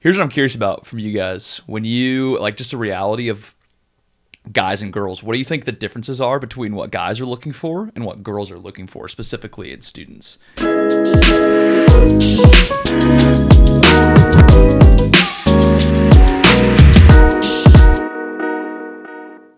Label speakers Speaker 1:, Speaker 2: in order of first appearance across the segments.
Speaker 1: Here's what I'm curious about from you guys. When you, like, just the reality of guys and girls, what do you think the differences are between what guys are looking for and what girls are looking for, specifically in students?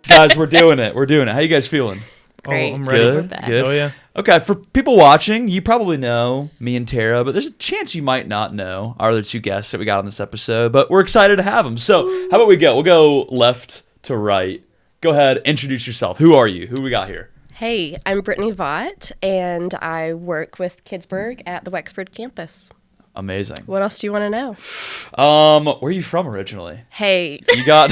Speaker 1: Guys, we're doing it. How you guys feeling?
Speaker 2: Great.
Speaker 3: I'm ready.
Speaker 1: Good. Good.
Speaker 3: Oh, yeah.
Speaker 1: Okay, for people watching, you probably know me and Tara, but there's a chance you might not know our other two guests that we got on this episode, but we're excited to have them. So how about we go? We'll go left to right. Go ahead, introduce yourself. Who are you? Who we got here?
Speaker 2: Hey, I'm Brittany Vaught, and I work with Kidsburg at the Wexford campus.
Speaker 1: Amazing.
Speaker 2: What else do you want to know?
Speaker 1: Where are you from originally?
Speaker 2: Hey,
Speaker 1: You got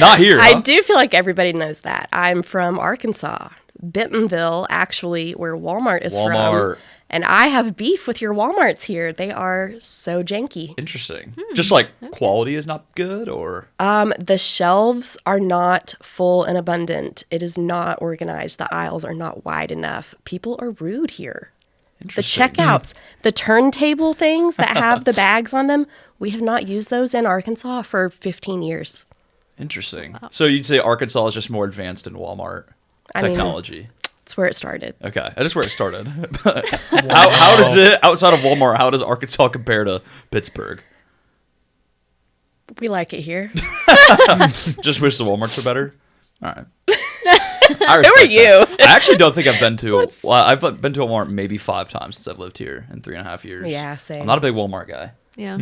Speaker 1: not here.
Speaker 2: I
Speaker 1: Huh?
Speaker 2: do feel like everybody knows that. I'm from Arkansas, Bentonville, actually, where Walmart is
Speaker 1: Walmart.
Speaker 2: from. And I have beef with your Walmarts here. They are so janky.
Speaker 1: Interesting. Just like quality is not good, or
Speaker 2: The shelves are not full and abundant. It is not organized. The aisles are not wide enough. People are rude here. The
Speaker 1: interesting.
Speaker 2: checkouts, the turntable things that have the bags on them, we have not used those in Arkansas for 15 years.
Speaker 1: Interesting. So you'd say Arkansas is just more advanced in Walmart
Speaker 2: I mean,
Speaker 1: technology.
Speaker 2: That's where it started.
Speaker 1: Okay, that is where it started. How does it, outside of Walmart, how does Arkansas compare to Pittsburgh?
Speaker 2: We like it here.
Speaker 1: Just wish the Walmarts were better? All right.
Speaker 2: Who are you?
Speaker 1: I actually don't think I've been to, I've been to a Walmart maybe 5 times since I've lived here in 3.5 years.
Speaker 2: Yeah, same.
Speaker 1: I'm not a big Walmart guy.
Speaker 4: Yeah.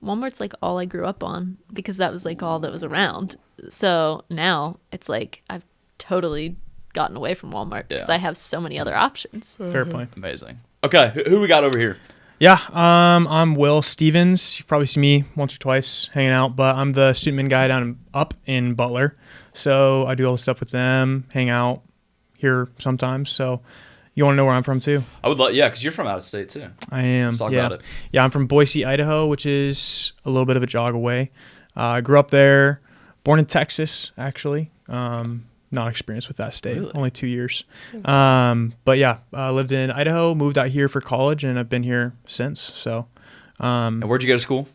Speaker 4: Walmart's like all I grew up on because that was like all that was around. So now it's like I've totally gotten away from Walmart because
Speaker 1: Yeah.
Speaker 4: I have so many other options.
Speaker 3: Fair play.
Speaker 1: Amazing. Okay, who we got over here?
Speaker 3: Yeah, I'm Will Stevens. You've probably seen me once or twice hanging out, but I'm the student guy up in Butler. So I do all the stuff with them, hang out here sometimes. So you want to know where I'm from too?
Speaker 1: I would love, yeah, because you're from out of state too.
Speaker 3: I am.
Speaker 1: Let's talk
Speaker 3: yeah.
Speaker 1: about it.
Speaker 3: Yeah, I'm from Boise, Idaho, which is a little bit of a jog away. I grew up there, born in Texas, actually. Not experienced with that state,
Speaker 1: Really?
Speaker 3: only 2 years. But yeah, lived in Idaho, moved out here for college, and I've been here since. So,
Speaker 1: And where'd you go to school?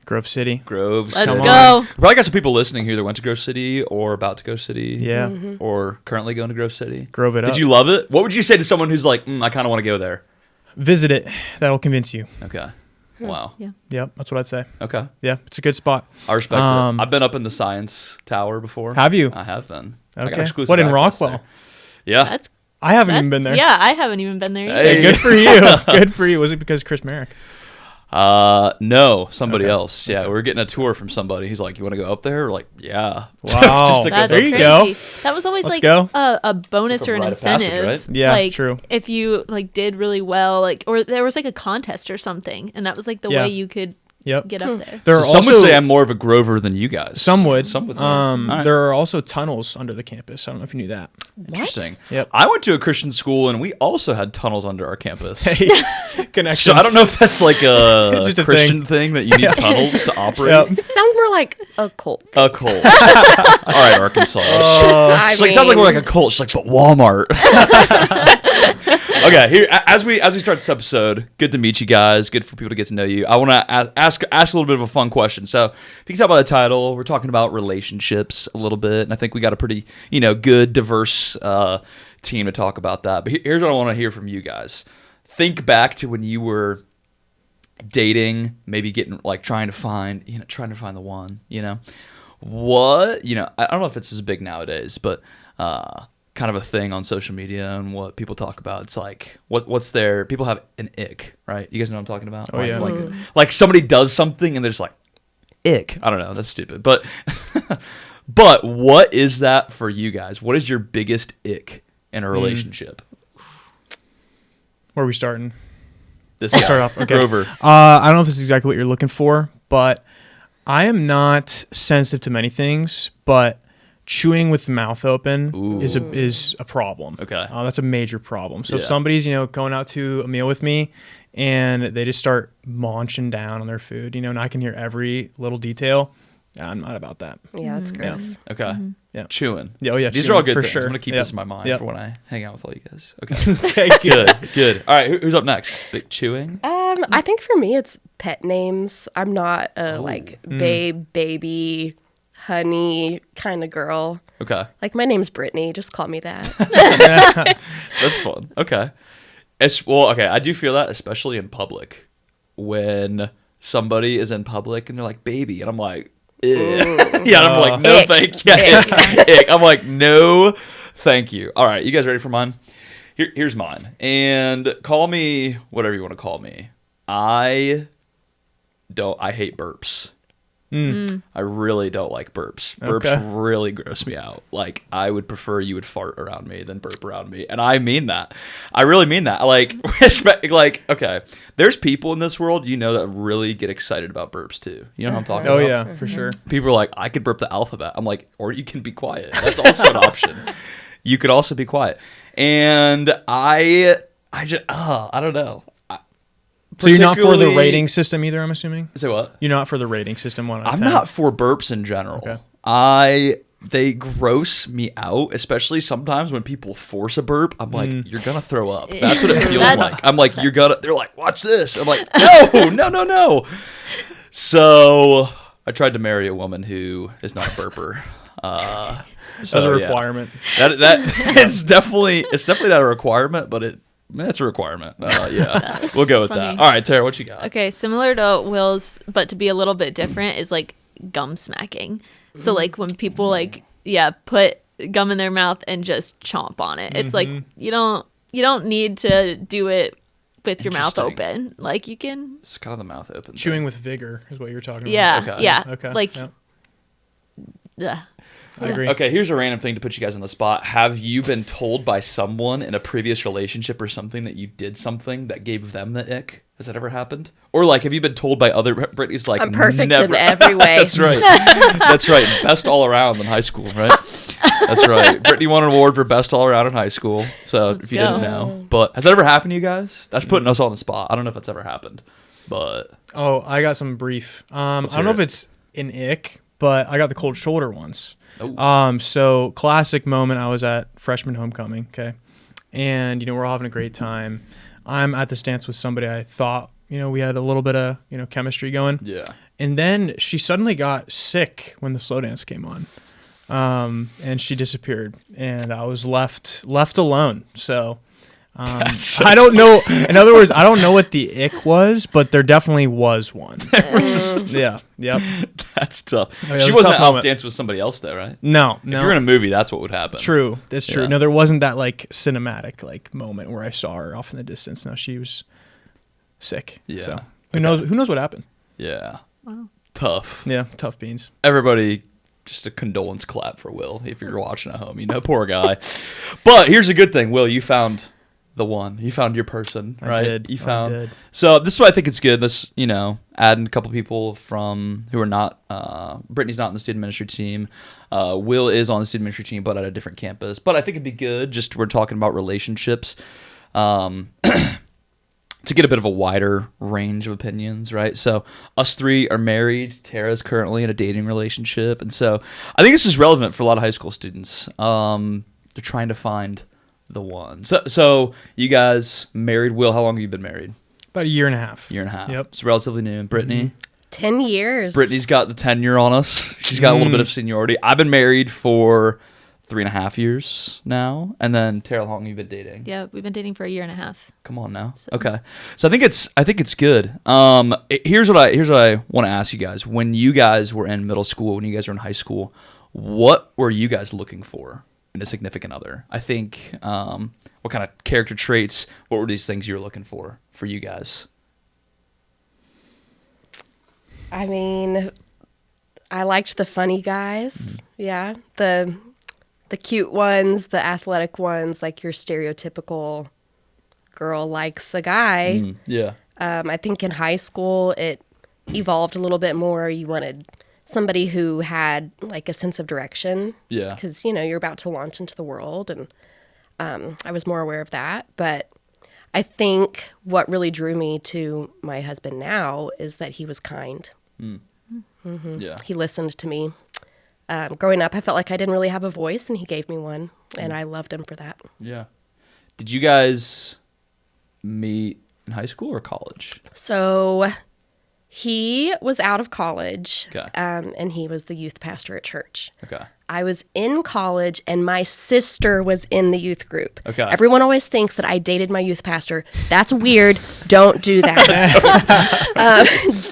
Speaker 3: Grove City.
Speaker 1: Groves.
Speaker 4: Let's
Speaker 3: Come
Speaker 4: go.
Speaker 3: on.
Speaker 1: We probably got some people listening here that went to Grove City or about to go City.
Speaker 3: Yeah,
Speaker 1: Or currently going to Grove City.
Speaker 3: Grove it up.
Speaker 1: Did you love it? What would you say to someone who's like, I kind of want to go there?
Speaker 3: Visit it. That'll convince you.
Speaker 1: Okay. Wow.
Speaker 4: Yeah.
Speaker 3: Yep, that's what I'd say.
Speaker 1: Okay.
Speaker 3: Yeah, it's a good spot.
Speaker 1: I respect it. I've been up in the Science Tower before.
Speaker 3: Have you?
Speaker 1: I have been. I got
Speaker 3: Okay.
Speaker 1: exclusive
Speaker 3: What, in
Speaker 1: access
Speaker 3: Rockwell?
Speaker 1: there. Yeah.
Speaker 4: That's
Speaker 3: I haven't even been there.
Speaker 4: Yeah, I haven't even been there either.
Speaker 1: Hey.
Speaker 3: Hey, good for you. Good for you. Was it because of Chris Merrick?
Speaker 1: No, somebody
Speaker 3: Okay.
Speaker 1: else. Yeah, we were getting a tour from somebody. He's like, "You want to go up there?" We're like, "Yeah."
Speaker 3: Wow.
Speaker 1: Just to go
Speaker 4: That's
Speaker 3: There you
Speaker 4: crazy.
Speaker 3: go.
Speaker 4: That was always
Speaker 3: Let's
Speaker 4: like
Speaker 3: go.
Speaker 4: a bonus
Speaker 1: It's like a
Speaker 4: or an
Speaker 1: rite of passage,
Speaker 4: incentive.
Speaker 1: right?
Speaker 3: Yeah,
Speaker 4: like,
Speaker 3: true.
Speaker 4: If you like did really well, like, or there was like a contest or something, and that was like the
Speaker 3: Yeah.
Speaker 4: way you could
Speaker 3: Yep.
Speaker 4: get up there.
Speaker 3: There
Speaker 1: So
Speaker 3: are
Speaker 1: some would
Speaker 3: also-
Speaker 1: say I'm more of a Grover than you guys.
Speaker 3: Some would.
Speaker 1: Some would say. All right.
Speaker 3: There are also tunnels under the campus. I don't know if you knew that.
Speaker 1: Interesting.
Speaker 3: Yep.
Speaker 1: I went to a Christian school and we also had tunnels under our campus.
Speaker 3: Connections.
Speaker 1: So I don't know if that's like a
Speaker 3: It's just a
Speaker 1: Christian thing that you need tunnels to operate.
Speaker 3: Yep.
Speaker 2: It sounds more like a cult.
Speaker 1: A cult. All right, Arkansas.
Speaker 2: I
Speaker 1: She's like, sounds like we're like a cult. She's like, but Walmart. Okay, here as we start this episode, good to meet you guys. Good for people to get to know you. I want to ask a little bit of a fun question. So, if you can tell by the title, we're talking about relationships a little bit, and I think we got a pretty good, diverse team to talk about that. But here's what I want to hear from you guys. Think back to when you were dating, maybe getting like trying to find the one. What I don't know if it's as big nowadays, but kind of a thing on social media and what people talk about. It's like what's their people have an ick, right? You guys know what I'm talking about?
Speaker 3: Oh, yeah.
Speaker 1: Like somebody does something and they're just like ick. I don't know, that's stupid. But but what is that for you guys? What is your biggest ick in a relationship?
Speaker 3: Where are we starting?
Speaker 1: This
Speaker 3: Let's
Speaker 1: guy,
Speaker 3: start off. Okay.
Speaker 1: Grover.
Speaker 3: I don't know if this is exactly what you're looking for, but I am not sensitive to many things, but chewing with the mouth open is a problem.
Speaker 1: Okay.
Speaker 3: That's a major problem. So
Speaker 1: Yeah.
Speaker 3: if somebody's, going out to a meal with me and they just start munching down on their food, and I can hear every little detail, I'm not about that.
Speaker 2: Yeah, that's gross.
Speaker 1: Okay.
Speaker 3: Yeah.
Speaker 1: Chewing.
Speaker 3: Yeah, oh yeah.
Speaker 1: These are all
Speaker 3: chewing,
Speaker 1: good
Speaker 3: for
Speaker 1: things.
Speaker 3: sure.
Speaker 1: I'm gonna keep
Speaker 3: Yep.
Speaker 1: this in my mind
Speaker 3: Yep.
Speaker 1: for when I hang out with all you guys. Okay.
Speaker 3: Okay,
Speaker 1: Good. All right. Who's up next? Big chewing.
Speaker 2: I think for me, it's pet names. I'm not a
Speaker 3: Mm.
Speaker 2: babe, baby, honey kind of girl.
Speaker 1: Okay.
Speaker 2: Like my name's Brittany. Just call me that.
Speaker 1: That's fun. Okay. Okay. I do feel that, especially in public, when somebody is in public and they're like, "baby," and I'm like, "Ew." Yeah, I'm like, "No,
Speaker 2: Ick.
Speaker 1: thank you." Ick. I'm like, "No, thank you." All right, you guys ready for mine? Here's mine, and call me whatever you want to call me. I hate burps. I really don't like burps. Burps
Speaker 3: Okay.
Speaker 1: really gross me out. Like, I would prefer you would fart around me than burp around me. And I mean that. I really mean that. Like, okay, there's people in this world, that really get excited about burps too. You know what I'm talking
Speaker 3: Oh
Speaker 1: about?
Speaker 3: yeah, for sure.
Speaker 1: People are like, I could burp the alphabet. I'm like, or you can be quiet. That's also an option. You could also be quiet. And I don't know.
Speaker 3: So you're not for the
Speaker 1: Particularly-
Speaker 3: rating system either, I'm assuming?
Speaker 1: Say what?
Speaker 3: You're not for the rating system 1 out of
Speaker 1: I'm
Speaker 3: 10?
Speaker 1: not for burps in general.
Speaker 3: Okay.
Speaker 1: They gross me out, especially sometimes when people force a burp. I'm like, you're gonna throw up. That's what it feels
Speaker 4: That's-
Speaker 1: like. I'm like, they're like, watch this. I'm like, no. So I tried to marry a woman who is not a burper.
Speaker 3: That's a requirement.
Speaker 1: That it's definitely not a requirement, but that's a requirement. Yeah, we'll go with
Speaker 4: funny.
Speaker 1: that. All right, Tara, what you got?
Speaker 4: Okay, similar to Will's, but to be a little bit different is like gum smacking. So like when people put gum in their mouth and just chomp on it. It's like you don't need to do it with your mouth
Speaker 1: Interesting.
Speaker 4: open. Like you can
Speaker 1: It's kind of the mouth open.
Speaker 3: Chewing with vigor is what you're talking
Speaker 4: yeah,
Speaker 3: about.
Speaker 1: Okay.
Speaker 4: yeah.
Speaker 3: Okay.
Speaker 4: Like
Speaker 3: Yeah.
Speaker 4: ugh.
Speaker 3: I agree.
Speaker 1: Okay, here's a random thing to put you guys on the spot. Have you been told by someone in a previous relationship or something that you did something that gave them the ick? Has that ever happened? Or like, have you been told by other Brittany's like
Speaker 2: I'm perfect
Speaker 1: never.
Speaker 2: in every way.
Speaker 1: That's right. That's right. Best all around in high school, right? That's right. Brittany won an award for best all around in high school. So
Speaker 4: Let's
Speaker 1: if you
Speaker 4: go.
Speaker 1: didn't know, but has that ever happened to you guys? That's putting us on the spot. I don't know if that's ever happened, but
Speaker 3: Oh, I got some brief. I don't
Speaker 1: hear
Speaker 3: know if
Speaker 1: it.
Speaker 3: it's an ick, but I got the cold shoulder once.
Speaker 1: Oh.
Speaker 3: So classic moment. I was at freshman homecoming. Okay, and we're all having a great time. I'm at the stance with somebody I thought we had a little bit of chemistry going.
Speaker 1: yeah.
Speaker 3: And then she suddenly got sick when the slow dance came on, and she disappeared, and I was left alone. So. I don't know. In other words, I don't know what the ick was, but there definitely was one. Yeah. Yep.
Speaker 1: That's tough.
Speaker 3: Oh, yeah,
Speaker 1: She
Speaker 3: it was a
Speaker 1: wasn't
Speaker 3: tough
Speaker 1: out
Speaker 3: moment.
Speaker 1: dancing with somebody else though, right?
Speaker 3: No.
Speaker 1: If you're in a movie, that's what would happen.
Speaker 3: True. That's true.
Speaker 1: Yeah.
Speaker 3: No, there wasn't that like cinematic like moment where I saw her off in the distance. No, she was sick.
Speaker 1: Yeah.
Speaker 3: So
Speaker 1: Okay.
Speaker 3: who knows what happened?
Speaker 1: Yeah.
Speaker 4: Wow.
Speaker 1: Tough.
Speaker 3: Yeah. Tough beans.
Speaker 1: Everybody, just a condolence clap for Will if you're watching at home. Poor guy. But here's a good thing, Will. You found the one. You found your person,
Speaker 3: I
Speaker 1: right?
Speaker 3: did.
Speaker 1: You
Speaker 3: I
Speaker 1: found.
Speaker 3: did.
Speaker 1: So this is why I think it's good. This, adding a couple people from who are not. Brittany's not on the student ministry team. Will is on the student ministry team, but at a different campus. But I think it'd be good. Just we're talking about relationships. To get a bit of a wider range of opinions, right? So us three are married. Tara's currently in a dating relationship. And so I think this is relevant for a lot of high school students. They're trying to find the one. So you guys married. Will, how long have you been married?
Speaker 3: About a year and a half.
Speaker 1: Year and a half.
Speaker 3: Yep.
Speaker 1: It's relatively new. And Brittany?
Speaker 2: 10 years.
Speaker 1: Brittany's got the tenure on us. She's got a little bit of seniority. I've been married for 3.5 years now. And then Tara, how long have you been dating?
Speaker 4: Yeah, we've been dating for a year and a half.
Speaker 1: Come on now.
Speaker 4: So-
Speaker 1: Okay. So I think it's good. Here's what I want to ask you guys. When you guys were in middle school, when you guys were in high school, what were you guys looking for in a significant other? I think what kind of character traits, what were these things you were looking for you guys?
Speaker 2: I mean, I liked the funny guys. Yeah. The cute ones, the athletic ones, like your stereotypical girl likes a guy.
Speaker 1: Yeah.
Speaker 2: I think in high school it evolved a little bit more. You wanted somebody who had like a sense of direction.
Speaker 1: Yeah.
Speaker 2: Because, you're about to launch into the world, and I was more aware of that. But I think what really drew me to my husband now is that he was kind.
Speaker 1: Yeah.
Speaker 2: He listened to me. Growing up, I felt like I didn't really have a voice, and he gave me one, and I loved him for that.
Speaker 1: Yeah. Did you guys meet in high school or college?
Speaker 2: So he was out of college,
Speaker 1: Okay.
Speaker 2: and he was the youth pastor at church.
Speaker 1: Okay.
Speaker 2: I was in college, and my sister was in the youth group.
Speaker 1: Okay.
Speaker 2: Everyone always thinks that I dated my youth pastor. That's weird. Don't do that.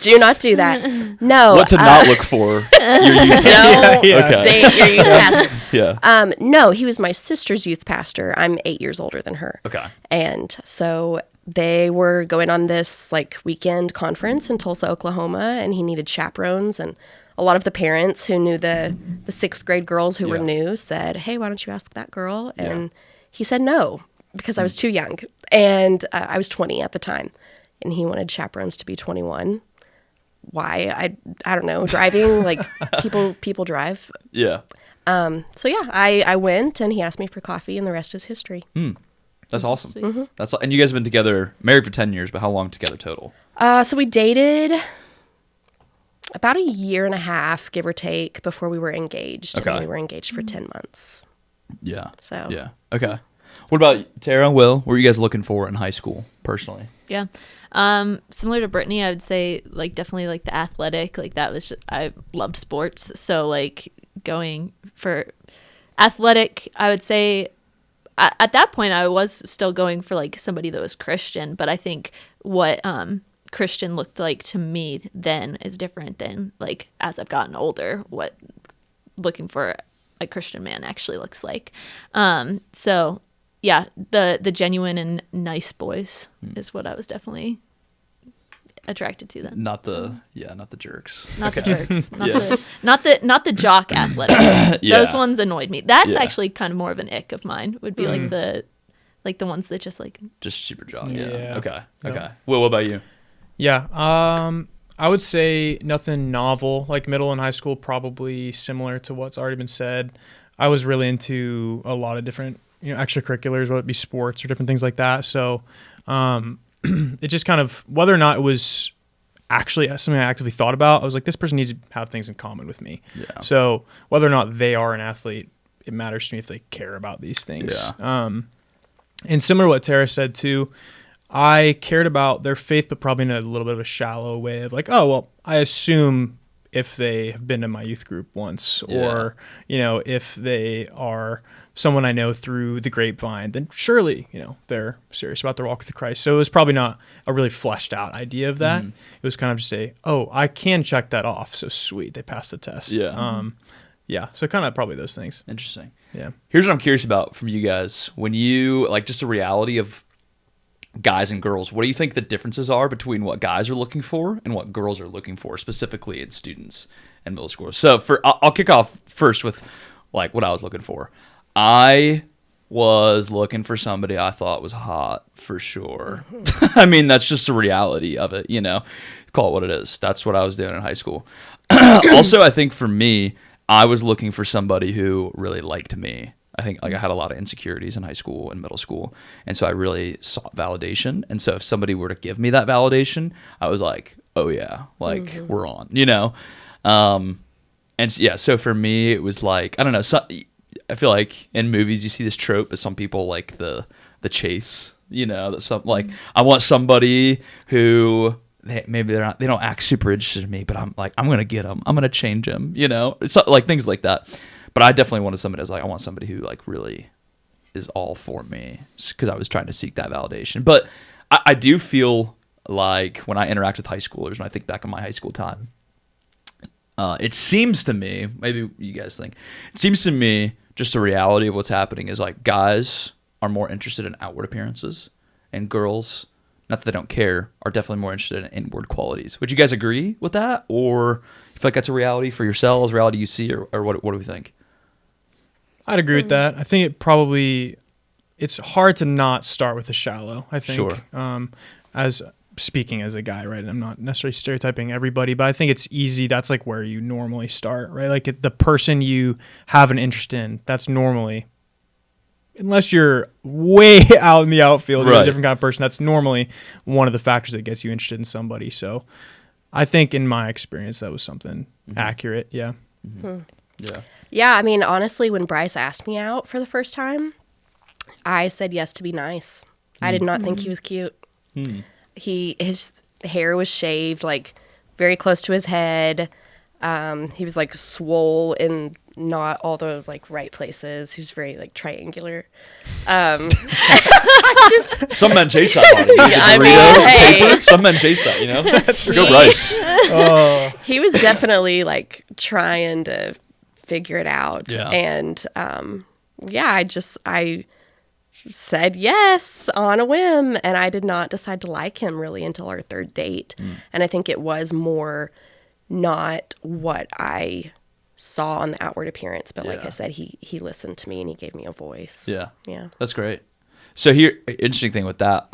Speaker 2: Do not do that. No.
Speaker 1: What to not look for? Your youth.
Speaker 2: Don't
Speaker 1: Okay.
Speaker 2: date your youth pastor.
Speaker 1: Yeah.
Speaker 2: No, he was my sister's youth pastor. I'm 8 years older than her.
Speaker 1: Okay.
Speaker 2: And so they were going on this like weekend conference in Tulsa, Oklahoma, and he needed chaperones. And a lot of the parents who knew the sixth grade girls who were
Speaker 1: Yeah.
Speaker 2: new said, hey, why don't you ask that girl? And
Speaker 1: Yeah.
Speaker 2: he said no, because I was too young. And I was 20 at the time. And he wanted chaperones to be 21. Why? I don't know. Driving, like people drive.
Speaker 1: Yeah.
Speaker 2: So yeah, I went, and he asked me for coffee, and the rest is history.
Speaker 1: That's awesome.
Speaker 4: Sweet.
Speaker 1: That's and you guys have been together, married for 10 years, but how long together total?
Speaker 2: So we dated about a year and a half, give or take, before we were engaged.
Speaker 1: Okay.
Speaker 2: And we were engaged for 10 months.
Speaker 1: Yeah.
Speaker 2: So
Speaker 1: Yeah. Okay. What about Tara, Will? What were you guys looking for in high school, personally?
Speaker 4: Yeah. Similar to Brittany, I would say like definitely like the athletic, like that was just, I loved sports. So like going for athletic, I would say at that point I was still going for like somebody that was Christian, but I think what Christian looked like to me then is different than like as I've gotten older, what looking for a Christian man actually looks like. So yeah, the genuine and nice boys is what I was definitely attracted to then.
Speaker 1: Not the jerks.
Speaker 4: Not
Speaker 1: Okay.
Speaker 4: the jerks.
Speaker 1: Yeah.
Speaker 4: Not the jock athletics.
Speaker 1: Yeah.
Speaker 4: Those ones annoyed me. That's
Speaker 1: Yeah.
Speaker 4: actually kind of more of an ick of mine. Would be like the ones that just like
Speaker 1: Just super jock. Yeah.
Speaker 3: Yeah.
Speaker 1: Okay.
Speaker 3: Yeah.
Speaker 1: Okay. Will, what about you?
Speaker 3: Yeah. I would say nothing novel. Like middle and high school, probably similar to what's already been said. I was really into a lot of different, extracurriculars, whether it be sports or different things like that. So, it just kind of, whether or not it was actually something I actively thought about, I was like, this person needs to have things in common with me.
Speaker 1: Yeah.
Speaker 3: So whether or not they are an athlete, it matters to me if they care about these things.
Speaker 1: Yeah.
Speaker 3: And similar to what Tara said too, I cared about their faith, but probably in a little bit of a shallow way of like, oh, well, I assume if they have been to my youth group once, or, if they are someone I know through the grapevine, then surely, they're serious about their walk with Christ. So it was probably not a really fleshed out idea of that. It was kind of just I can check that off. So sweet, they passed the test.
Speaker 1: Yeah.
Speaker 3: Yeah. So kind of probably those things.
Speaker 1: Interesting.
Speaker 3: Yeah.
Speaker 1: Here's what I'm curious about from you guys. When you, like, just the reality of guys and girls, what do you think the differences are between what guys are looking for and what girls are looking for, specifically in students and middle schoolers? So I'll kick off first with, like, what I was looking for. I was looking for somebody I thought was hot, for sure. I mean, that's just the reality of it, Call it what it is. That's what I was doing in high school. Also, I think for me, I was looking for somebody who really liked me. I think I had a lot of insecurities in high school and middle school, and so I really sought validation. And so if somebody were to give me that validation, I was like, oh yeah, like we're on, And so for me, it was like, I don't know. I feel like in movies you see this trope, but some people like the chase. That some like I want somebody who they don't act super interested in me, but I'm like, I'm gonna get them. I'm gonna change them. It's like things like that. But I definitely wanted somebody that's like, I want somebody who like really is all for me, because I was trying to seek that validation. But I do feel like when I interact with high schoolers, and I think back on my high school time, it seems to me, maybe you guys think, it seems to me just the reality of what's happening is like guys are more interested in outward appearances, and girls, not that they don't care, are definitely more interested in inward qualities. Would you guys agree with that? Or you feel like that's a reality for yourselves, reality you see, or what do we think?
Speaker 3: I'd agree with that. I think it's hard to not start with the shallow, I think.
Speaker 1: Sure.
Speaker 3: As speaking as a guy, right? I'm not necessarily stereotyping everybody, but I think it's easy. That's like where you normally start, right? Like the person you have an interest in, that's normally, unless you're way out in the outfield, you're a different kind of person, that's normally one of the factors that gets you interested in somebody. So I think in my experience that was something accurate. Yeah.
Speaker 1: Yeah.
Speaker 2: Yeah, I mean, honestly, when Bryce asked me out for the first time, I said yes to be nice. I did not think he was cute. His hair was shaved, like, very close to his head. He was, like, swole in not all the, like, right places. He was very, like, triangular.
Speaker 1: Some men chase that body.
Speaker 2: I
Speaker 1: Burrito,
Speaker 2: mean, hey.
Speaker 1: taper. Some men chase that, you know? Go Rice.
Speaker 2: He was definitely, like, trying to figure it out.
Speaker 1: Yeah.
Speaker 2: And, I said yes on a whim, and I did not decide to like him really until our third date. And I think it was more not what I saw on the outward appearance, but like I said, he listened to me and he gave me a voice.
Speaker 1: Yeah. That's great. So here, interesting thing with that,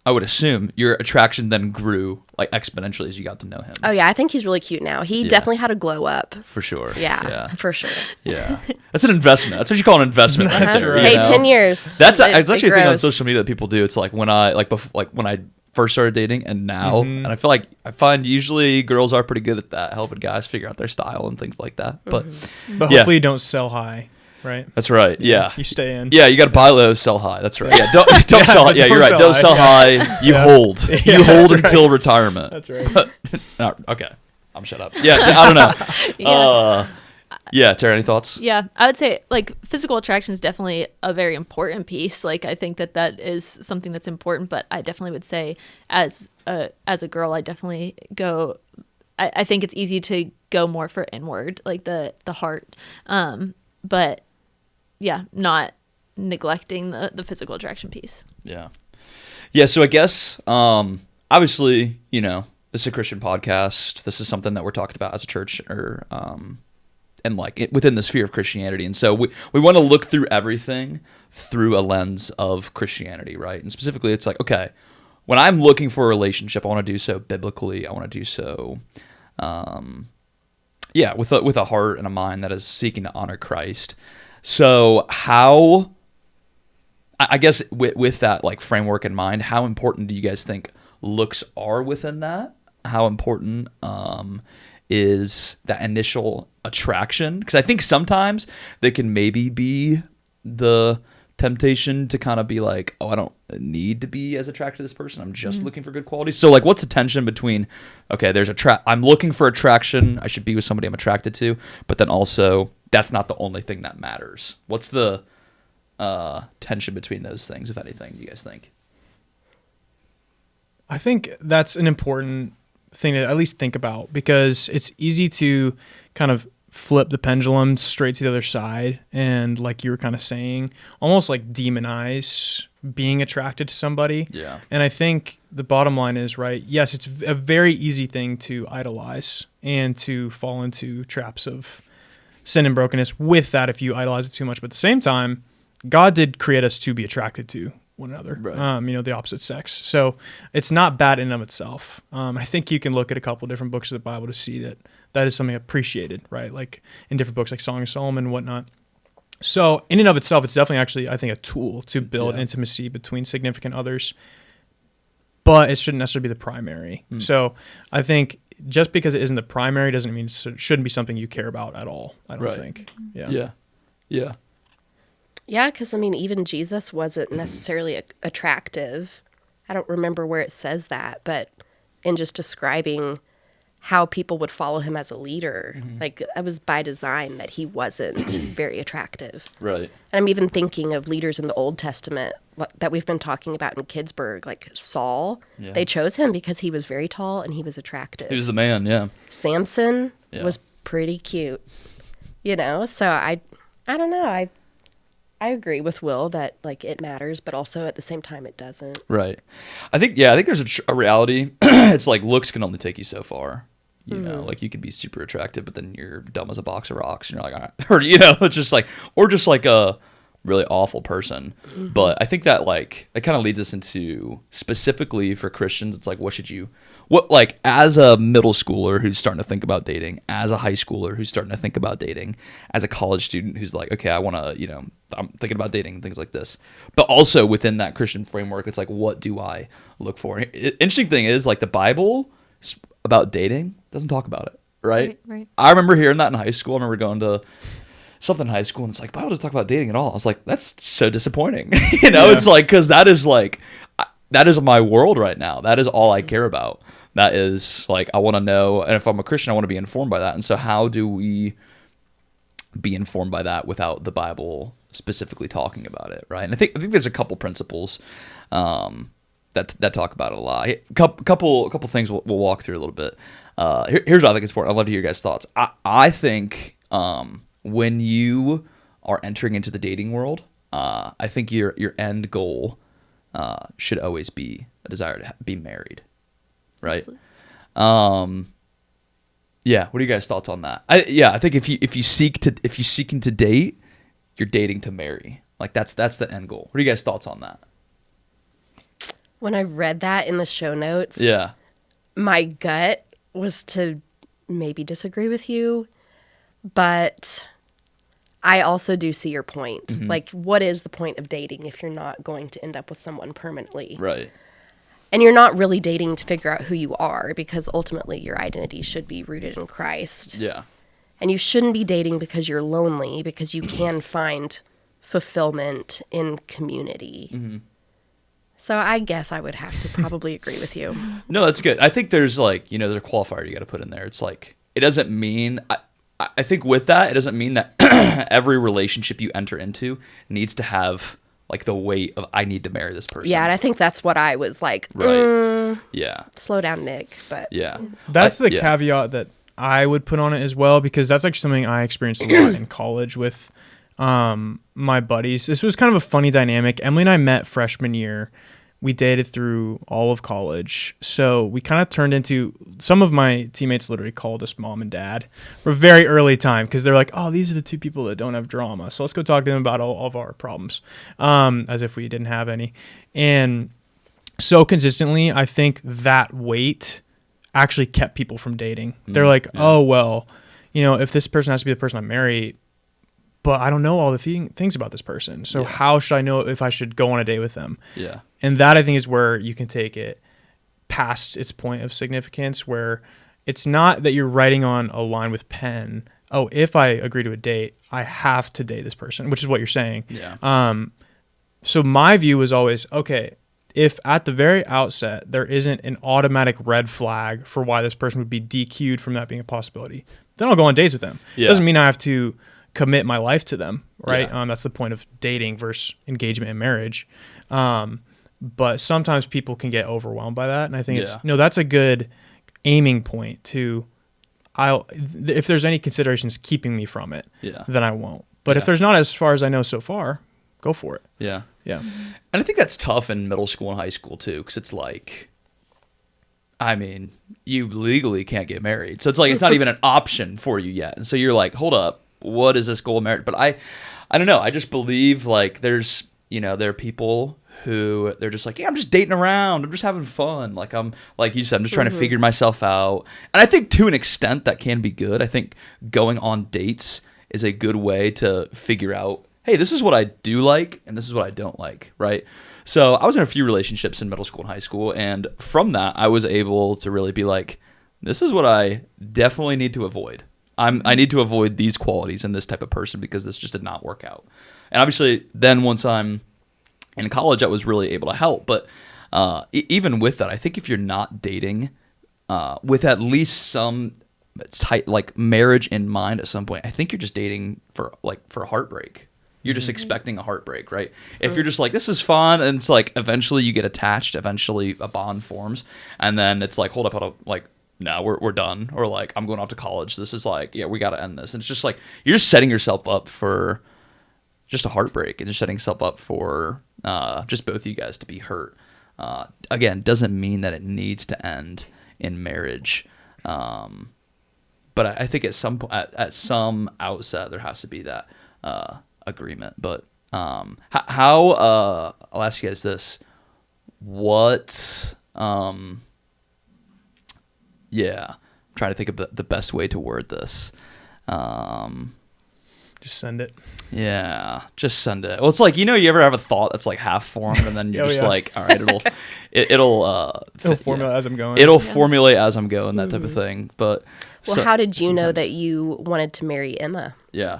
Speaker 1: I would assume your attraction then grew like exponentially as you got to know him.
Speaker 2: Oh yeah, I think he's really cute now. He definitely had a glow up.
Speaker 1: For sure.
Speaker 2: Yeah, for sure.
Speaker 1: Yeah. That's an investment. That's what you call an investment. Right there,
Speaker 2: Hey,
Speaker 1: you know?
Speaker 2: 10 years.
Speaker 1: That's
Speaker 2: It
Speaker 1: actually a thing on
Speaker 2: grows.
Speaker 1: social media that people do. It's like when I first started dating and now, and I feel like I find usually girls are pretty good at that, helping guys figure out their style and things like that. But
Speaker 3: But
Speaker 1: yeah.
Speaker 3: hopefully you don't sell high, right?
Speaker 1: That's right. Yeah.
Speaker 3: You stay in.
Speaker 1: Yeah, you got to buy low, sell high. That's right. Yeah, don't
Speaker 3: Yeah,
Speaker 1: sell. Yeah, you're
Speaker 3: don't
Speaker 1: right. Don't
Speaker 3: sell
Speaker 1: sell high. You hold.
Speaker 3: Yeah,
Speaker 1: You hold
Speaker 3: that's
Speaker 1: until retirement.
Speaker 3: That's right.
Speaker 1: Okay, I'm shut up. Yeah, I don't know.
Speaker 4: Yeah.
Speaker 1: Yeah, Tara, any thoughts?
Speaker 4: Yeah, I would say like physical attraction is definitely a very important piece. Like I think that is something that's important, but I definitely would say as a girl, I definitely go. I think it's easy to go more for inward, like the heart. But yeah, not neglecting the physical attraction piece.
Speaker 1: Yeah. Yeah, so I guess obviously, you know, this is a Christian podcast. This is something that we're talking about as a church or and like within the sphere of Christianity. And so we want to look through everything through a lens of Christianity, right? And specifically it's like, okay, when I'm looking for a relationship, I want to do so biblically. I want to do so with a heart and a mind that is seeking to honor Christ. So how, I guess with that like framework in mind, how important do you guys think looks are within that? How important is that initial attraction? Because I think sometimes there can maybe be the temptation to kind of be like, oh, I don't need to be as attracted to this person. I'm just looking for good qualities. So like, what's the tension between, okay, I'm looking for attraction. I should be with somebody I'm attracted to, but then also that's not the only thing that matters. What's the tension between those things, if anything, do you guys think?
Speaker 3: I think that's an important thing to at least think about, because it's easy to kind of flip the pendulum straight to the other side and, like you were kind of saying, almost like demonize being attracted to somebody.
Speaker 1: Yeah.
Speaker 3: And I think the bottom line is, right, yes, it's a very easy thing to idolize and to fall into traps of sin and brokenness with that if you idolize it too much. But at the same time, God did create us to be attracted to one another,
Speaker 1: right.
Speaker 3: The opposite sex. So it's not bad in and of itself. I think you can look at a couple different books of the Bible to see that is something appreciated, right? Like in different books like Song of Solomon and whatnot. So in and of itself, it's definitely actually, I think, a tool to build intimacy between significant others, but it shouldn't necessarily be the primary. So I think just because it isn't the primary doesn't mean it shouldn't be something you care about at all, I don't think.
Speaker 1: Yeah.
Speaker 2: Yeah, because I mean, even Jesus wasn't necessarily attractive. I don't remember where it says that, but in just describing how people would follow him as a leader, like it was by design that he wasn't very attractive.
Speaker 1: Right.
Speaker 2: And I'm even thinking of leaders in the Old Testament that we've been talking about in Kidsburg, like Saul.
Speaker 1: Yeah.
Speaker 2: They chose him because he was very tall and he was attractive.
Speaker 1: He was the man, yeah.
Speaker 2: Samson
Speaker 1: Yeah.
Speaker 2: was pretty cute, so I don't know. I agree with Will that like it matters, but also at the same time it doesn't.
Speaker 1: Right. I think there's a reality. It's like looks can only take you so far. You know, like you could be super attractive, but then you're dumb as a box of rocks, and you're like, all right. Or it's just like a really awful person. But I think that like it kind of leads us into specifically for Christians. It's like, what as a middle schooler who's starting to think about dating, as a high schooler who's starting to think about dating, as a college student who's like, okay, I want to, I'm thinking about dating and things like this. But also within that Christian framework, it's like, what do I look for? Interesting thing is like the Bible about dating doesn't talk about it, right?
Speaker 4: Right.
Speaker 1: I remember hearing that in high school. I remember going to something in high school, and it's like, Bible doesn't talk about dating at all. I was like, that's so disappointing. It's like, because that is my world right now. That is all I care about. That is like, I want to know, and if I'm a Christian, I want to be informed by that. And so how do we be informed by that without the Bible specifically talking about it, right? And I think there's a couple principles that talk about it a lot. Couple things we'll walk through a little bit. Here's what I think is important. I'd love to hear your guys' thoughts. I think when you are entering into the dating world, I think your end goal should always be a desire to be married, right? Absolutely. Yeah. What are you guys' thoughts on that? I think if you're seeking to date, you're dating to marry. Like that's the end goal. What are you guys' thoughts on that?
Speaker 2: When I read that in the show notes, my gut was to maybe disagree with you, but I also do see your point.
Speaker 1: Mm-hmm.
Speaker 2: Like, what is the point of dating if you're not going to end up with someone permanently?
Speaker 1: Right.
Speaker 2: And you're not really dating to figure out who you are, because ultimately your identity should be rooted in Christ.
Speaker 1: Yeah.
Speaker 2: And you shouldn't be dating because you're lonely, because you can find fulfillment in community. Mm-hmm. So I guess I would have to probably agree with you.
Speaker 1: No, that's good. I think there's there's a qualifier you got to put in there. It's like, it doesn't mean, I think with that, it doesn't mean that every relationship you enter into needs to have like the weight of, I need to marry this person.
Speaker 2: Yeah, and I think that's what I was like,
Speaker 1: right. Yeah.
Speaker 2: Slow down, Nick. But
Speaker 1: yeah.
Speaker 3: That's the caveat that I would put on it as well, because that's actually something I experienced a lot in college with my buddies. This was kind of a funny dynamic. Emily and I met freshman year. We dated through all of college. So we kind of turned into, some of my teammates literally called us mom and dad for a very early time, because they're like, oh, these are the two people that don't have drama. So let's go talk to them about all of our problems, as if we didn't have any. And so consistently, I think that weight actually kept people from dating. They're like, oh, well, if this person has to be the person I marry, but I don't know all the things about this person. So how should I know if I should go on a date with them? Yeah. And that, I think, is where you can take it past its point of significance, where it's not that you're writing on a line with pen, oh, if I agree to a date, I have to date this person, which is what you're saying. Yeah. So my view was always, okay, if at the very outset there isn't an automatic red flag for why this person would be DQ'd from that being a possibility, then I'll go on dates with them. Yeah. It doesn't mean I have to commit my life to them, right? Yeah. That's the point of dating versus engagement and marriage. But sometimes people can get overwhelmed by that, and I think it's that's a good aiming point to. If there's any considerations keeping me from it, then I won't. But if there's not, as far as I know so far, go for it. Yeah, yeah.
Speaker 1: And I think that's tough in middle school and high school too, because it's like, I mean, you legally can't get married, so it's like it's not even an option for you yet, and so you're like, hold up, what is this goal of marriage? But I don't know. I just believe like there's there are people who they're just like, yeah, I'm just dating around. I'm just having fun. Like I'm, like you said, I'm just trying to figure myself out. And I think to an extent that can be good. I think going on dates is a good way to figure out, hey, this is what I do like and this is what I don't like, right? So I was in a few relationships in middle school and high school, and from that I was able to really be like, this is what I definitely need to avoid. I need to avoid these qualities in this type of person because this just did not work out. And obviously then once I'm in college, I was really able to help. But even with that, I think if you're not dating with at least some tight, like marriage in mind at some point, I think you're just dating for a heartbreak. You're just expecting a heartbreak, right? If you're just like, this is fun, and it's like eventually you get attached, eventually a bond forms, and then it's like, hold up, like, no, we're done, or like, I'm going off to college. This is like, yeah, we got to end this. And it's just like, you're just setting yourself up for just a heartbreak, and just setting yourself up for just both of you guys to be hurt. Again, doesn't mean that it needs to end in marriage. But I think at some outset, there has to be that agreement. But how I'll ask you guys this: what? Yeah, I'm trying to think of the best way to word this.
Speaker 3: Just send it.
Speaker 1: Yeah, just send it. Well, it's like, you ever have a thought that's like half formed, and then you're
Speaker 3: Oh,
Speaker 1: just
Speaker 3: yeah.
Speaker 1: like, all right, it'll
Speaker 3: Formulate as I'm going.
Speaker 1: It'll formulate as I'm going, that type of thing. But
Speaker 2: Well, how did you know that you wanted to marry Emma?
Speaker 1: Yeah,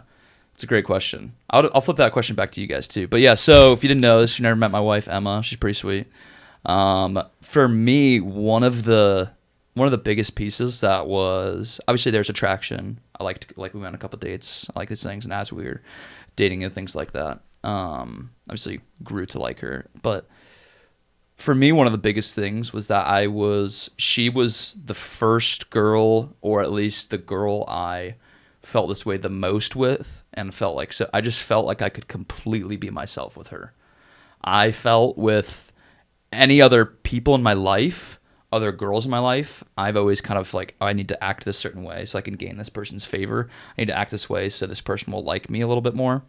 Speaker 1: it's a great question. I'll flip that question back to you guys too. But yeah, so if you didn't know this, you never met my wife Emma. She's pretty sweet. For me, one of the biggest pieces that was, obviously there's attraction. We went on a couple dates. I like these things, and as we were dating and things like that, obviously grew to like her. But for me, one of the biggest things was that she was the first girl, or at least the girl I felt this way the most with, and felt like, so I just felt like I could completely be myself with her. I felt with any other people in my life, other girls in my life, I've always kind of like, I need to act this certain way so I can gain this person's favor. I need to act this way so this person will like me a little bit more.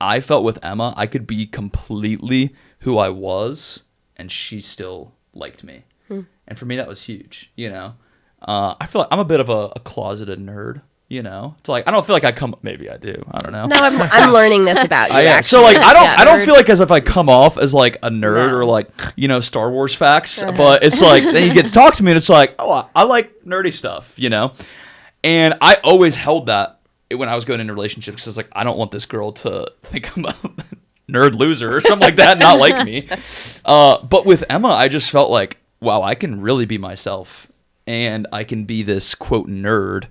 Speaker 1: I felt with Emma, I could be completely who I was, and she still liked me. And for me, that was huge, I feel like I'm a bit of a closeted nerd. It's like, I don't feel like maybe I do. I don't know.
Speaker 2: No, I'm learning this about you.
Speaker 1: So
Speaker 2: actually.
Speaker 1: like, I don't
Speaker 2: nerd.
Speaker 1: feel like as if I come off as like a nerd or like, Star Wars facts, but it's like, then you get to talk to me and it's like, oh, I like nerdy stuff, And I always held that when I was going into relationships, because I was like, I don't want this girl to think I'm a nerd loser or something like that, and not like me. But with Emma, I just felt like, wow, I can really be myself, and I can be this quote nerd,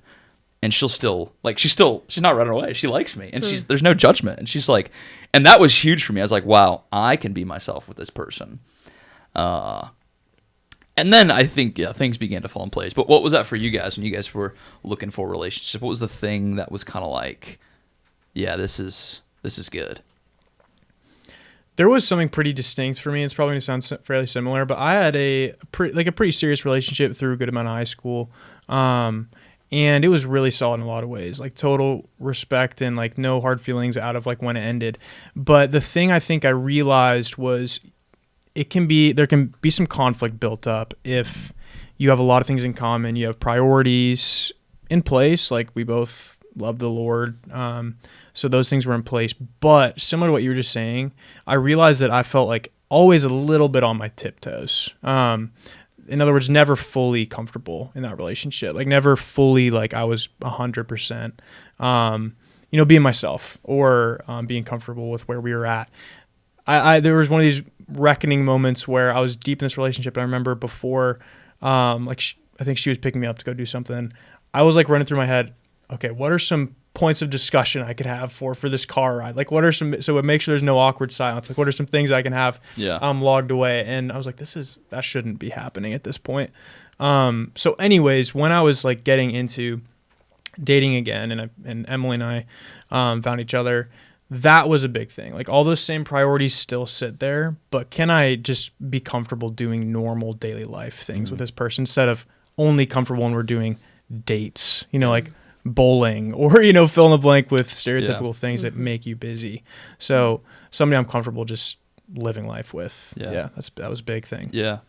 Speaker 1: and she'll still like, she's not running away. She likes me, and there's no judgment, and she's like, and that was huge for me. I was like, wow, I can be myself with this person. And then I think, things began to fall in place. But what was that for you guys when you guys were looking for a relationship? What was the thing that was kind of like, yeah, this is good?
Speaker 3: There was something pretty distinct for me. It's probably going to sound fairly similar, but I had a pretty serious relationship through a good amount of high school. And it was really solid in a lot of ways, like total respect and like no hard feelings out of like when it ended. But the thing I think I realized was there can be some conflict built up if you have a lot of things in common. You have priorities in place, like we both love the Lord. So those things were in place. But similar to what you were just saying, I realized that I felt like always a little bit on my tiptoes. In other words, never fully comfortable in that relationship. Like never fully like I was 100%, being myself or being comfortable with where we were at. There was one of these reckoning moments where I was deep in this relationship. And I remember before, I think she was picking me up to go do something. I was like running through my head, okay, what are some points of discussion I could have for this car ride? Like what are so it makes sure there's no awkward silence. Like what are some things I can have logged away? And I was like, that shouldn't be happening at this point. So anyways, when I was like getting into dating again and Emily and I found each other, that was a big thing. Like all those same priorities still sit there, but can I just be comfortable doing normal daily life things with this person instead of only comfortable when we're doing dates, like bowling or, fill in the blank with stereotypical things that make you busy. So somebody I'm comfortable just living life with. Yeah. That was a big thing.
Speaker 1: Yeah.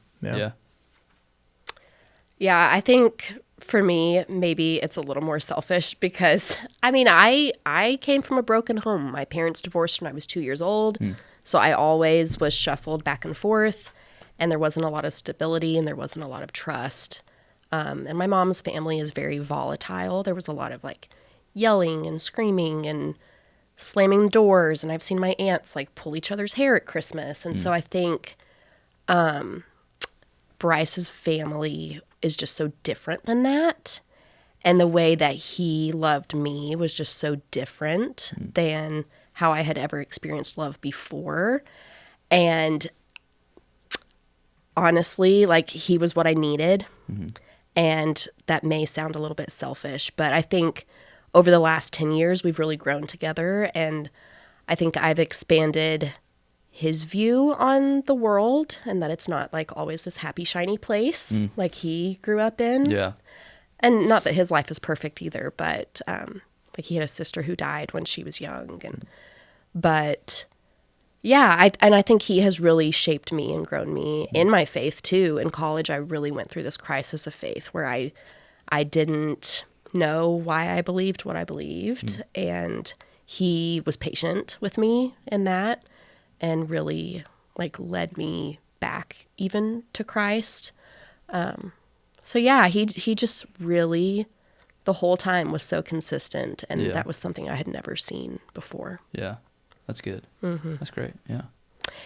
Speaker 2: Yeah, I think for me, maybe it's a little more selfish because, I came from a broken home. My parents divorced when I was 2 years old, so I always was shuffled back and forth, and there wasn't a lot of stability and there wasn't a lot of trust. And my mom's family is very volatile. There was a lot of, like, yelling and screaming and slamming doors, and I've seen my aunts, like, pull each other's hair at Christmas. And so I think Bryce's family is just so different than that. And the way that he loved me was just so different than how I had ever experienced love before. And honestly, like, he was what I needed. And that may sound a little bit selfish, but I think over the last 10 years, we've really grown together. And I think I've expanded his view on the world and that it's not like always this happy, shiny place like he grew up in. Yeah. And not that his life is perfect either, but like he had a sister who died when she was young. But yeah, I think he has really shaped me and grown me in my faith too. In college, I really went through this crisis of faith where I didn't know why I believed what I believed. And he was patient with me in that and really like led me back even to Christ. So yeah, he just really the whole time was so consistent, and
Speaker 1: Yeah.
Speaker 2: that was something I had never seen before.
Speaker 1: Yeah. That's good. That's great. Yeah.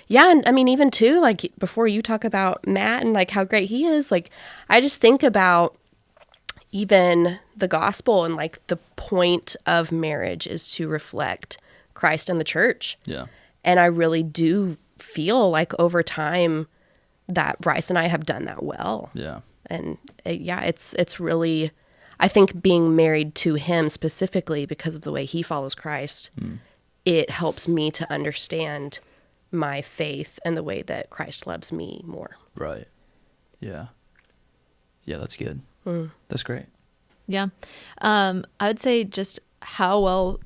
Speaker 2: Yeah, and I mean, even too, like before you talk about Matt and like how great he is, like I just think about even the gospel and like the point of marriage is to reflect Christ and the church.
Speaker 1: Yeah.
Speaker 2: And I really do feel like over time that Bryce and I have done that well.
Speaker 1: Yeah.
Speaker 2: And yeah, it's really, I think being married to him specifically because of the way he follows Christ, it helps me to understand my faith and the way that Christ loves me more.
Speaker 1: Right. Yeah. Yeah, that's good. That's great.
Speaker 4: Yeah. I would say just how well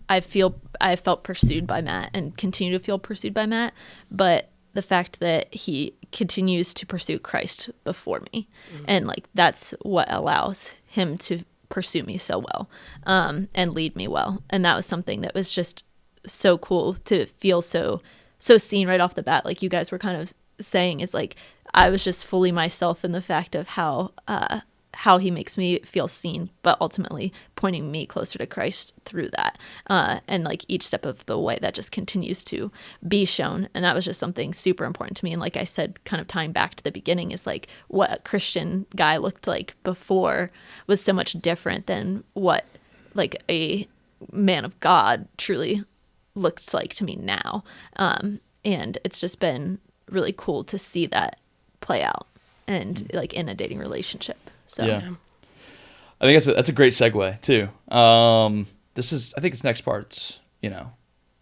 Speaker 4: I felt pursued by Matt and continue to feel pursued by Matt, but the fact that he continues to pursue Christ before me. And like, that's what allows him to pursue me so well, and lead me well. And that was something that was just so cool to feel so seen right off the bat. Like you guys were kind of saying, is like, I was just fully myself in the fact of how he makes me feel seen, but ultimately pointing me closer to Christ through that. And like each step of the way that just continues to be shown. And that was just something super important to me. And like I said, kind of tying back to the beginning, is like what a Christian guy looked like before was so much different than what like a man of God truly looks like to me now. And it's just been really cool to see that play out and like in a dating relationship. So
Speaker 1: Yeah. I think that's a great segue too. I think this next part's,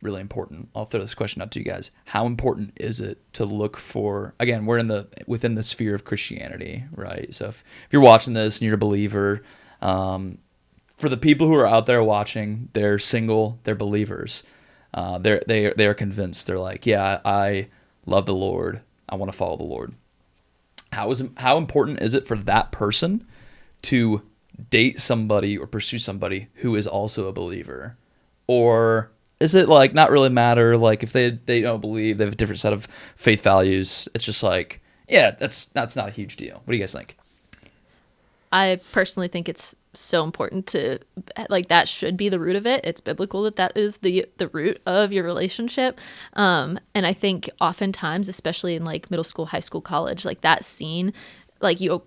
Speaker 1: really important. I'll throw this question out to you guys. How important is it to look for, again, we're within the sphere of Christianity, right? So if you're watching this and you're a believer, for the people who are out there watching, they're single, they're believers. They are convinced. They're like, yeah, I love the Lord. I want to follow the Lord. How important is it for that person to date somebody or pursue somebody who is also a believer? Or is it like not really matter? Like if they don't believe, they have a different set of faith values. It's just like, yeah, that's not a huge deal. What do you guys think?
Speaker 4: I personally think it's so important to, like, that should be the root of it. It's biblical that is the root of your relationship. And I think oftentimes, especially in like middle school, high school, college, like that scene, like you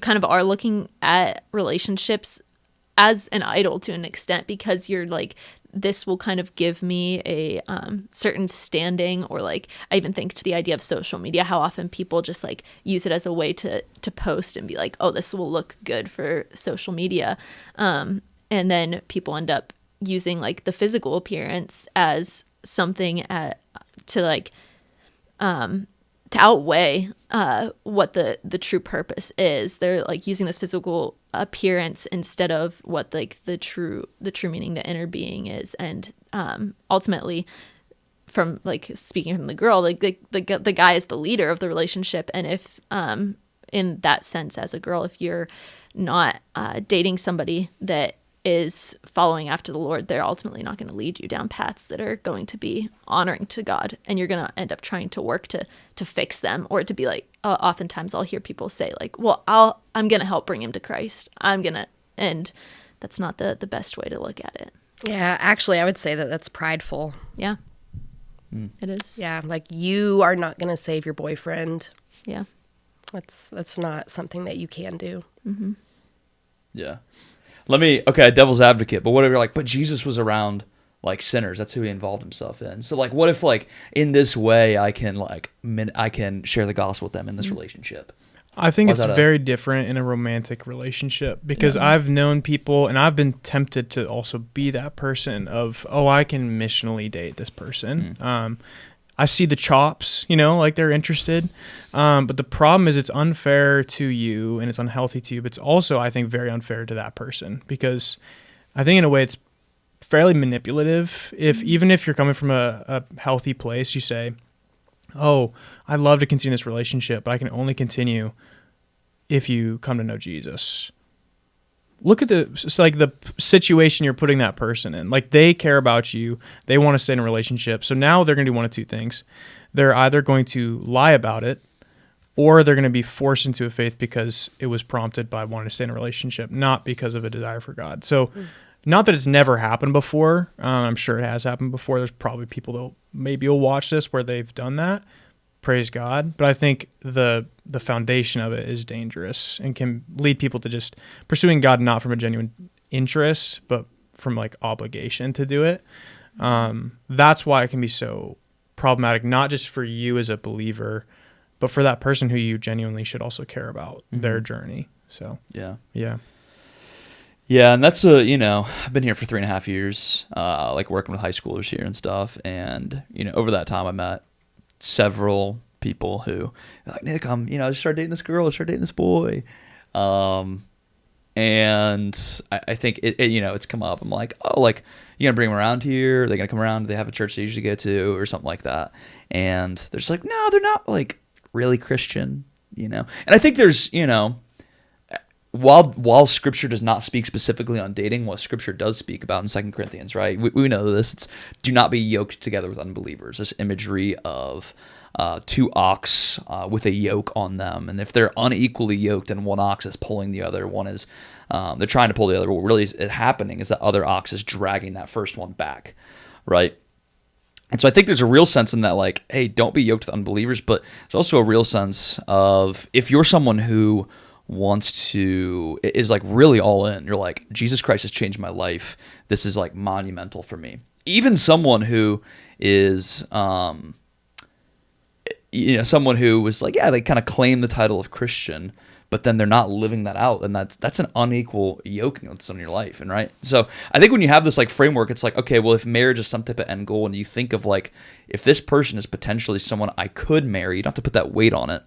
Speaker 4: kind of are looking at relationships as an idol to an extent, because you're like, this will kind of give me a certain standing, or like I even think to the idea of social media, how often people just like use it as a way to post and be like, oh, this will look good for social media. And then people end up using like the physical appearance as something to outweigh what the true purpose is. They're like using this physical appearance instead of what like the true meaning, the inner being is. And ultimately, from like speaking from the girl, like the guy is the leader of the relationship. And if in that sense, as a girl, if you're not dating somebody that is following after the Lord, they're ultimately not going to lead you down paths that are going to be honoring to God, and you're going to end up trying to work to fix them, or to be like, oftentimes I'll hear people say like, well, I'm going to help bring him to Christ. And that's not the best way to look at it.
Speaker 2: Yeah, actually, I would say that that's prideful.
Speaker 4: Yeah, it is.
Speaker 2: Yeah, like you are not going to save your boyfriend.
Speaker 4: Yeah.
Speaker 2: That's not something that you can do.
Speaker 4: Mm-hmm.
Speaker 1: Yeah. Devil's advocate, but what if you're like, but Jesus was around like sinners. That's who he involved himself in. So like, what if like in this way I can share the gospel with them in this relationship?
Speaker 3: I think it's very different in a romantic relationship, because I've known people, and I've been tempted to also be that person of, oh, I can missionally date this person. I see the chops, like they're interested. But the problem is it's unfair to you and it's unhealthy to you. But it's also, I think, very unfair to that person, because I think in a way it's fairly manipulative. Even if you're coming from a healthy place, you say, oh, I'd love to continue this relationship, but I can only continue if you come to know Jesus. look at the situation you're putting that person in. Like, they care about you. They want to stay in a relationship. So now they're going to do one of two things. They're either going to lie about it, or they're going to be forced into a faith because it was prompted by wanting to stay in a relationship, not because of a desire for God. So not that it's never happened before. I'm sure it has happened before. There's probably people that maybe will watch this where they've done that. Praise God. But I think the foundation of it is dangerous and can lead people to just pursuing God not from a genuine interest, but from like obligation to do it. That's why it can be so problematic, not just for you as a believer, but for that person who you genuinely should also care about their journey. So yeah.
Speaker 1: And that's I've been here for 3.5 years, like working with high schoolers here and stuff. And, over that time I met several people who are like, Nick, I start dating this girl, I start dating this boy. And I think it's come up. I'm like, oh, like, you gonna bring them around here? Are they gonna come around? Do they have a church they usually go to or something like that? And they're just like, no, they're not like really Christian, And I think there's, while Scripture does not speak specifically on dating, what Scripture does speak about in 2 Corinthians, right? We know this. It's do not be yoked together with unbelievers. This imagery of two ox with a yoke on them, and if they're unequally yoked and one ox is pulling the other, one is they're trying to pull the other. What really is happening is that other ox is dragging that first one back, right? And so I think there's a real sense in that, like, hey, don't be yoked with unbelievers, but there's also a real sense of if you're someone who is like really all in, you're like, Jesus Christ has changed my life. This is like monumental for me. Even someone who is, someone who was like, yeah, they kind of claim the title of Christian, but then they're not living that out, and that's an unequal yoking that's on your life, and right. So I think when you have this like framework, it's like, okay, well, if marriage is some type of end goal, and you think of like, if this person is potentially someone I could marry, you don't have to put that weight on it,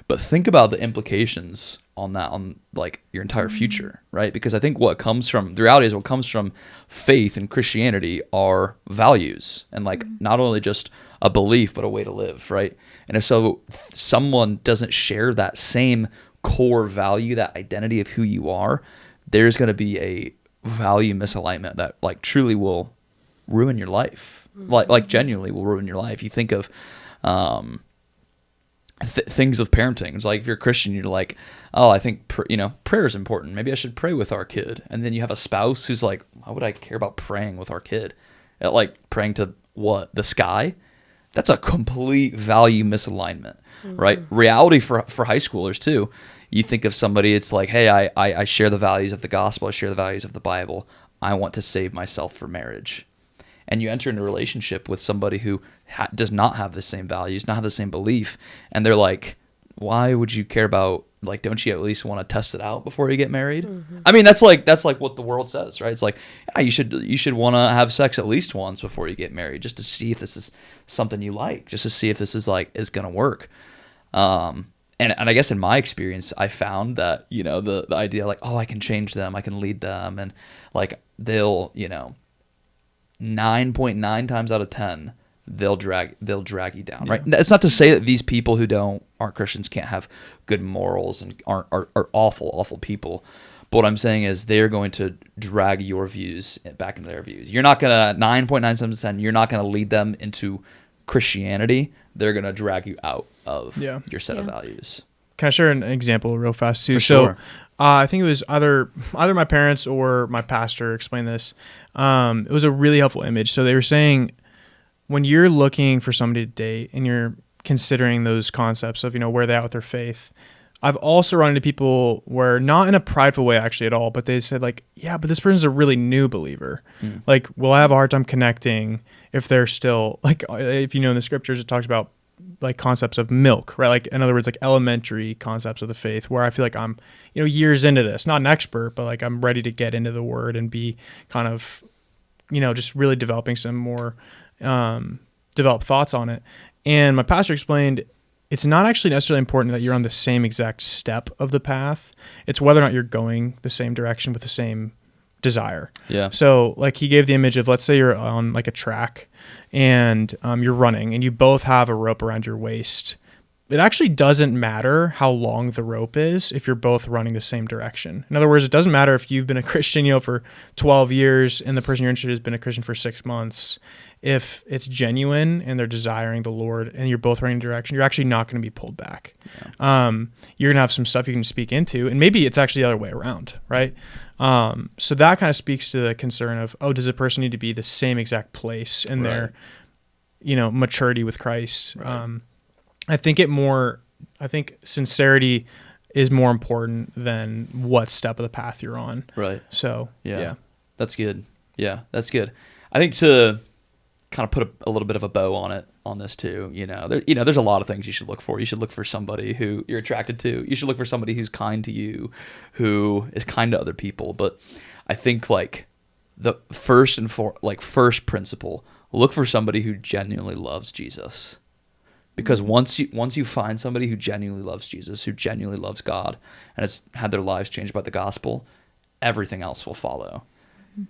Speaker 1: but think about the implications on that, on like your entire future, right? Because I think the reality is what comes from faith and Christianity are values, and like not only just a belief, but a way to live, right? And if someone doesn't share that same core value, that identity of who you are, there's going to be a value misalignment that like truly will ruin your life, like genuinely will ruin your life. You think of things of parenting. It's like if you're a Christian, you're like, oh, I think prayer is important. Maybe I should pray with our kid. And then you have a spouse who's like, why would I care about praying with our kid? Like praying to what? The sky? That's a complete value misalignment, right? Reality for high schoolers too. You think of somebody, it's like, hey, I share the values of the gospel. I share the values of the Bible. I want to save myself for marriage. And you enter into a relationship with somebody who does not have the same values, not have the same belief. And they're like, why would you care about, like, don't you at least want to test it out before you get married? I mean, that's like what the world says, right? It's like, yeah, you should want to have sex at least once before you get married, just to see if this is something you like, just to see if this is going to work. And I guess in my experience, I found that, the idea like, oh, I can change them, I can lead them, and like they'll, 9.9 times out of 10, they'll drag you down, right? It's not to say that these people who aren't Christians can't have good morals and are awful people. But what I'm saying is they're going to drag your views back into their views. You're not going to, 9.9 times out of 10, you're not going to lead them into Christianity. They're going to drag you out of your set of values.
Speaker 3: Can I share an example real fast too?
Speaker 1: For sure.
Speaker 3: So I think it was either my parents or my pastor explained this. It was a really helpful image. So they were saying, when you're looking for somebody to date and you're considering those concepts of, where they're at with their faith, I've also run into people where, not in a prideful way actually at all, but they said like, yeah, but this person's a really new believer. Like, will I have a hard time connecting if they're still, like, if in the scriptures it talks about like concepts of milk, right? Like, in other words, like elementary concepts of the faith, where I feel like I'm, years into this, not an expert, but like I'm ready to get into the word and be kind of, just really developing some more developed thoughts on it. And my pastor explained, it's not actually necessarily important that you're on the same exact step of the path. It's whether or not you're going the same direction with the same desire. Yeah. So like he gave the image of, let's say you're on like a track and you're running and you both have a rope around your waist it actually doesn't matter how long the rope is if you're both running the same direction. In other words, it doesn't matter if you've been a Christian, for 12 years and the person you're interested in has been a Christian for 6 months. If it's genuine and they're desiring the Lord and you're both running a direction, you're actually not going to be pulled back. Yeah. You're going to have some stuff you can speak into, and maybe it's actually the other way around, right? So that kind of speaks to the concern of, does a person need to be the same exact place in their, maturity with Christ? Right. I think sincerity is more important than what step of the path you're on.
Speaker 1: Right.
Speaker 3: So, yeah.
Speaker 1: That's good. Yeah, that's good. I think to kind of put a little bit of a bow on this too, there's a lot of things you should look for. You should look for somebody who you're attracted to. You should look for somebody who's kind to you, who is kind to other people. But I think like the first principle, look for somebody who genuinely loves Jesus. Because once you find somebody who genuinely loves Jesus, who genuinely loves God, and has had their lives changed by the gospel, everything else will follow.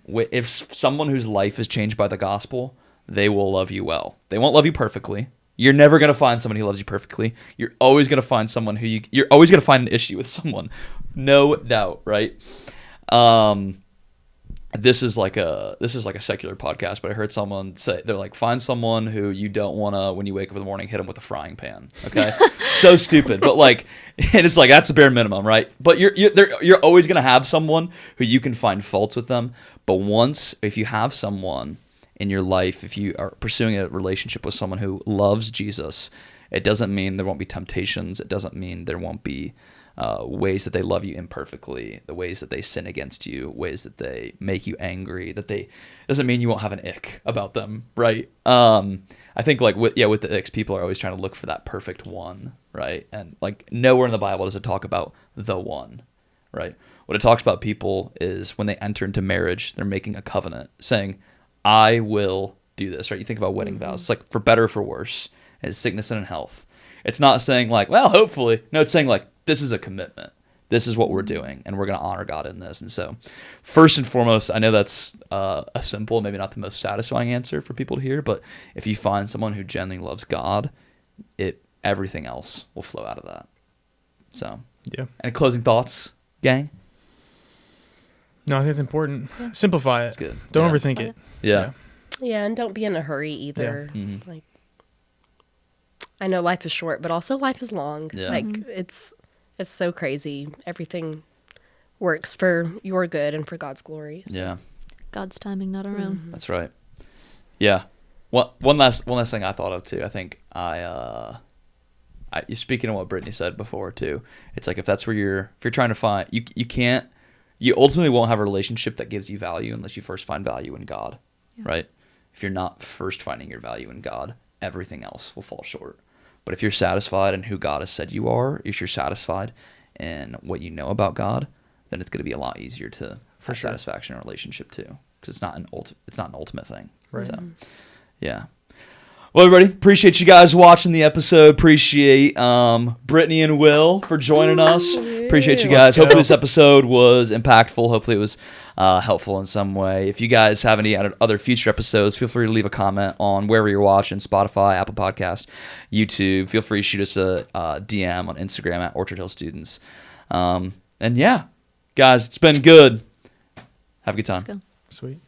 Speaker 1: If someone whose life is changed by the gospel, they will love you well. They won't love you perfectly. You're never going to find somebody who loves you perfectly. You're always going to find someone you're always going to find an issue with someone. No doubt, right? This is like a secular podcast, but I heard someone say, they're like, find someone who you don't want to, when you wake up in the morning, hit them with a frying pan. Okay. So stupid, but like, and it's like, that's the bare minimum, right? But you're always going to have someone who you can find faults with them. But if you have someone in your life, if you are pursuing a relationship with someone who loves Jesus, it doesn't mean there won't be temptations. It doesn't mean there won't be ways that they love you imperfectly, the ways that they sin against you, ways that they make you angry, doesn't mean you won't have an ick about them, right? I think like with the icks, people are always trying to look for that perfect one, right? And like nowhere in the Bible does it talk about the one, right? What it talks about people is when they enter into marriage, they're making a covenant saying, I will do this, right? You think about wedding vows. It's like for better or for worse, it's sickness and in health. It's not saying like, well, hopefully. No, it's saying like, this is a commitment. This is what we're doing, and we're going to honor God in this. And so, first and foremost, I know that's a simple, maybe not the most satisfying answer for people to hear, but if you find someone who genuinely loves God, everything else will flow out of that. So,
Speaker 3: yeah.
Speaker 1: Any closing thoughts, gang?
Speaker 3: No, I think it's important. Yeah. Simplify it.
Speaker 1: That's good.
Speaker 3: Don't overthink it.
Speaker 1: Yeah.
Speaker 2: Yeah, and don't be in a hurry either.
Speaker 1: Yeah. Mm-hmm.
Speaker 2: Like, I know life is short, but also life is long.
Speaker 1: Yeah.
Speaker 2: Like it's so crazy. Everything works for your good and for God's glory. So.
Speaker 1: Yeah.
Speaker 4: God's timing, not our own.
Speaker 1: That's right. Yeah. One last thing I thought of too. I think you speaking of what Brittany said before too. It's like if you're trying to find you ultimately won't have a relationship that gives you value unless you first find value in God, right? If you're not first finding your value in God, everything else will fall short. But if you're satisfied in who God has said you are, if you're satisfied in what you know about God, then it's going to be a lot easier to have satisfaction in a relationship too, because it's not an ultimate thing.
Speaker 3: Right.
Speaker 1: So, yeah. Well, everybody, appreciate you guys watching the episode. Appreciate Brittany and Will for joining us. Appreciate you guys. Hopefully this episode was impactful. Hopefully it was helpful in some way. If you guys have any other future episodes, feel free to leave a comment on wherever you're watching, Spotify, Apple Podcast, YouTube. Feel free to shoot us a DM on Instagram at Orchard Hill Students. And yeah, guys, it's been good. Have a good time.
Speaker 4: Let's go.
Speaker 3: Sweet.